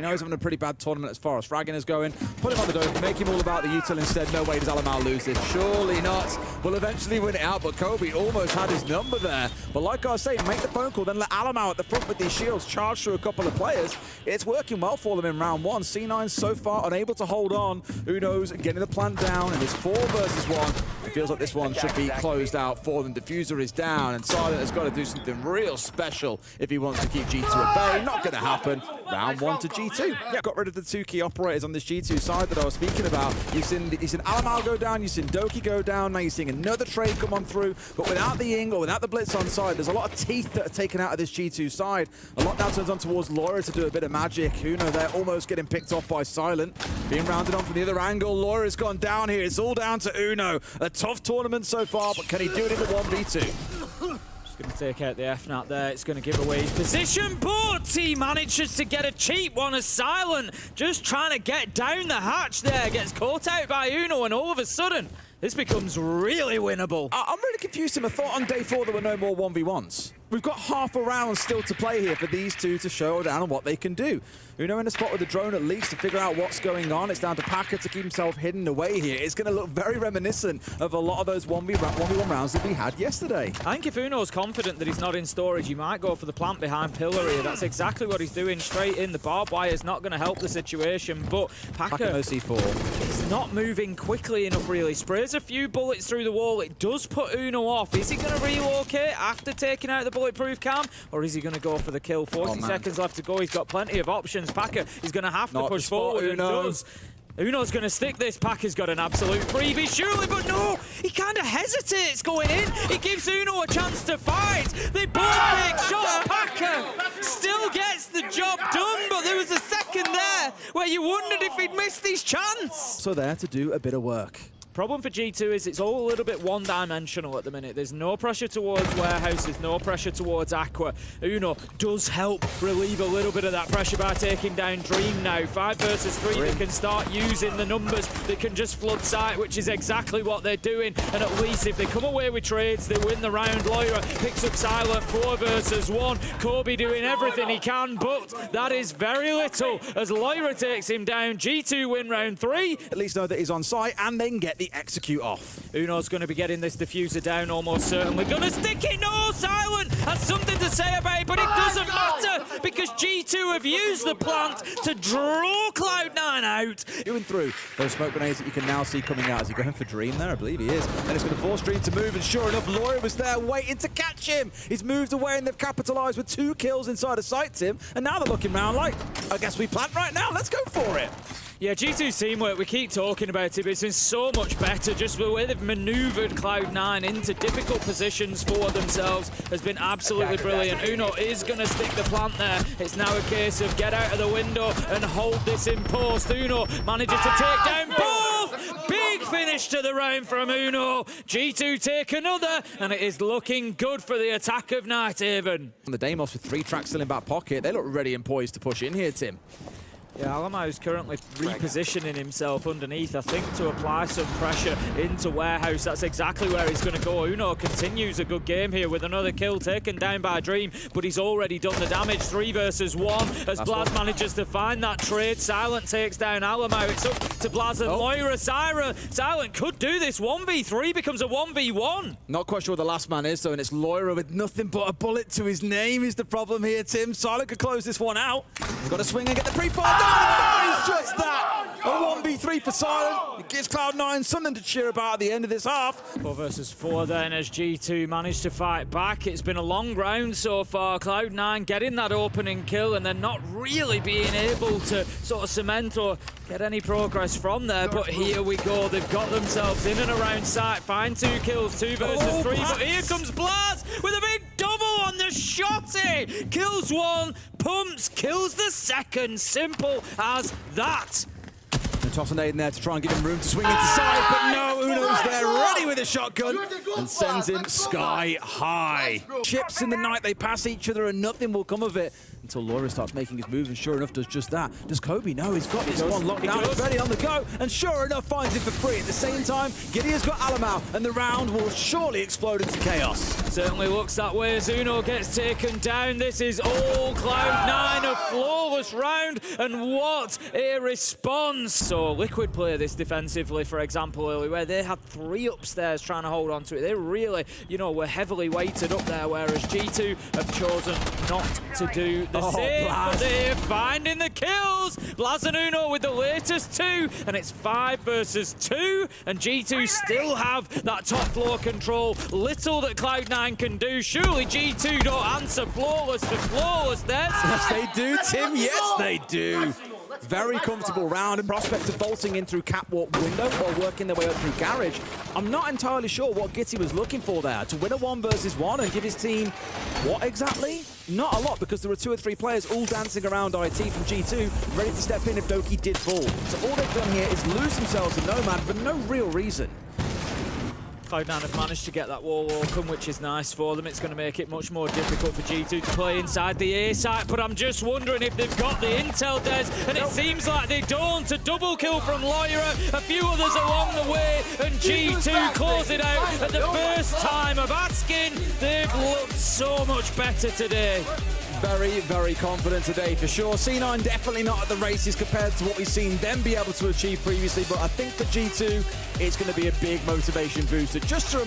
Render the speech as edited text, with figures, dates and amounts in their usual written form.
know he's having a pretty bad tournament as far as fragging is going. Put him on the dome, make him all about the util instead. No way does Alamau lose this. Surely not. Will eventually win it out, but Kobe almost had his number there. But like I was saying, make the phone call, then let Alamau at the front with these shields charge through a couple of players. It's working well for them in round one. C9 so far unable to hold on. Uno's getting the plant down, and it's 4 versus 1. It feels like this one should be closed out for them. Diffuser is down, and Silent has got to do something real special if he wants to keep G2 at bay. Not going to happen. Round 1 to G2. Yeah, got rid of the 2 key operators on this G2 side that I was speaking about. You've seen Alamau go down, you've seen Doki go down, now you're seeing another trade come on through, but without the Ying or without the Blitz on side, there's a lot of teeth that are taken out of this G2 side. A lot now turns on towards Laura to do a bit of magic. Uno there almost getting picked off by Silent. Being rounded on from the other angle, Laura's gone down here. It's all down to Uno. A tough tournament so far, but can he do it in the 1v2? Going to take out the FNAT there. It's going to give away his position, but he manages to get a cheap one as Silent just trying to get down the hatch there. Gets caught out by Uno, and all of a sudden, this becomes really winnable. I'm really confused. I thought on day 4 there were no more 1v1s. We've got half a round still to play here for these two to show down on what they can do. Uno in a spot with the drone at least to figure out what's going on. It's down to Packer to keep himself hidden away here. It's going to look very reminiscent of a lot of those 1v1 rounds that we had yesterday. I think if Uno's confident that he's not in storage, he might go for the plant behind pillar here. That's exactly what he's doing, straight in. The barbed wire is not going to help the situation, but Packer no C4. is not moving quickly enough, really. Sprays a few bullets through the wall. It does put Uno off. Is he going to relocate after taking out the bulletproof cam, or is he going to go for the kill? 40 seconds left to go. He's got plenty of options. Packer is going to have to push forward. Uno's going to stick this. Packer's got an absolute freebie, surely, but no, he kind of hesitates going in. It gives Uno a chance to fight. They both take shots. Packer still gets the job done, but there was a second there where you wondered if he'd missed his chance. So there to do a bit of work. Problem for G2 is it's all a little bit one-dimensional at the minute. There's no pressure towards Warehouse, there's no pressure towards Aqua. Uno does help relieve a little bit of that pressure by taking down Dream now. 5 versus 3, they can start using the numbers. They can just flood sight, which is exactly what they're doing. And at least if they come away with trades, they win the round. Loira picks up Silent, 4 versus 1. Kobe doing everything he can, but that is very little as Loira takes him down. G2 win round 3. At least know that he's on site and then get the execute off. Uno's going to be getting this diffuser down almost certainly. Going to stick it. No, Silent has something to say about it, but it doesn't matter because G2 have used the plant to draw Cloud9 out. Doing through those smoke grenades that you can now see coming out. Is he going for Dream there? I believe he is. And it's going to force Dream to move, and sure enough, Laura was there waiting to catch him. He's moved away and they've capitalized with 2 kills inside of sight, Tim. And now they're looking around like, I guess we plant right now. Let's go for it. Yeah, G2's teamwork, we keep talking about it, but it's been so much better. Just the way they've maneuvered Cloud9 into difficult positions for themselves has been absolutely brilliant. Uno is going to stick the plant there. It's now a case of get out of the window and hold this in post. Uno manages to take down both. Big finish to the round from Uno. G2 take another, and it is looking good for the attack of Nighthaven. And the Deimos with 3 tracks still in back pocket. They look ready and poised to push in here, Tim. Yeah, Alamau is currently repositioning himself underneath, I think, to apply some pressure into Warehouse. That's exactly where he's going to go. Uno continues a good game here with another kill taken down by Dream, but he's already done the damage. 3 versus 1 as Blaz manages to find that trade. Silent takes down Alamau. It's up to Blaz and Loira. Silent could do this. 1v3 becomes a 1v1. Not quite sure where the last man is, though, and it's Loira with nothing but a bullet to his name is the problem here, Tim. Silent could close this one out. He's got to swing and get the pre-fire. That is just that! A 1v3 for Silent. It gives Cloud9 something to cheer about at the end of this half. 4 versus 4 then as G2 managed to fight back. It's been a long round so far. Cloud9 getting that opening kill and then not really being able to sort of cement or get any progress from there. But here we go. They've got themselves in and around sight. Find 2 kills, 2 versus 3. But here comes Blaz with a big double on the shotty. Kills 1, pumps, kills the second. Simple as that. And toss an aid in there to try and give him room to swing into side, but no, Uno's there ready with a shotgun and sends him sky high. Chips in the night, they pass each other and nothing will come of it. until Laura starts making his move, and sure enough does just that. Does Kobe know he's got this one locked down? It's ready on the go, and sure enough finds it for free. At the same time, Gideon's got Alamau, and the round will surely explode into chaos. Certainly looks that way as Uno gets taken down. This is all Cloud9, a flawless round, and what a response. So Liquid play this defensively, for example, early, where they had 3 upstairs trying to hold on to it. They really, you know, were heavily weighted up there, whereas G2 have chosen not to do the same. But they're finding the kills. Blaz and Uno with the latest 2, and it's 5 versus 2, and G2 still have that top floor control. Little that Cloud9 can do. Surely G2 don't answer flawless for flawless there. Yes, they do, Tim. Yes, they do. Very comfortable round, and prospect of vaulting in through catwalk window or working their way up through garage. I'm not entirely sure what Gitty was looking for there. To win a 1 versus 1 and give his team what exactly? Not a lot, because there were 2 or 3 players all dancing around IT from G2, ready to step in if Doki did fall. So all they've done here is lose themselves a Nomad for no real reason. Cloud9 have managed to get that wall open, which is nice for them. It's going to make it much more difficult for G2 to play inside the A site, but I'm just wondering if they've got the intel, Des, and it seems like they don't. A double kill from Loira, a few others along the way, and G2 close it out at the first time of asking. They've looked so much better today. Very, very confident today for sure. C9 definitely not at the races compared to what we've seen them be able to achieve previously, but I think for G2, it's going to be a big motivation booster. Just to